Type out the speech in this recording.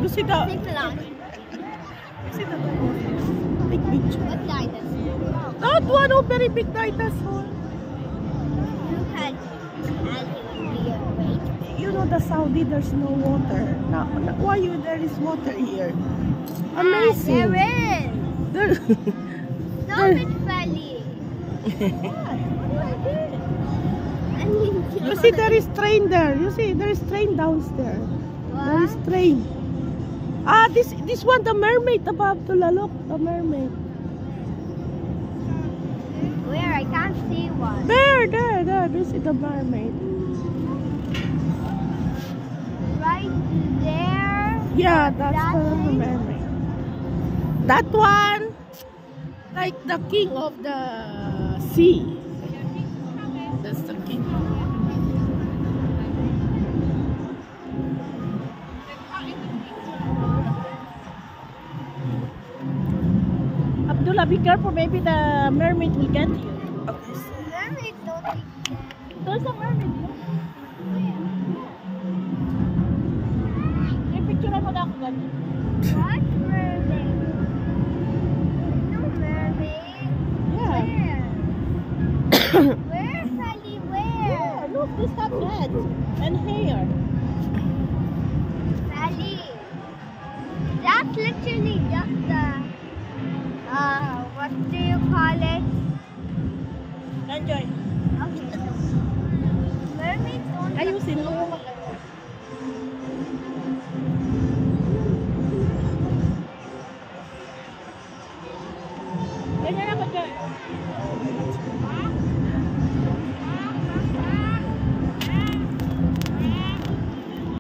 You see the... Take a lot. You see the... Take picture. What dinosaur? That one, oh, very big dinosaur. You can be awake. You know the Saudi, there's no water. Now, why there is water here? Amazing. There is. There, Stop it, Feli. you see there is train there. You see there is train downstairs. There is train. Ah, this one, the mermaid above Tula. Look, the mermaid. Where? I can't see one. There. You see the mermaid. Right there. Yeah, that's the thing? mermaid. That one, like the king of the sea. That's the king. Abdullah, be careful. Maybe the mermaid will get you. Okay. Mermaid don't think There's a mermaid. May picture mo na ako ganyan. What?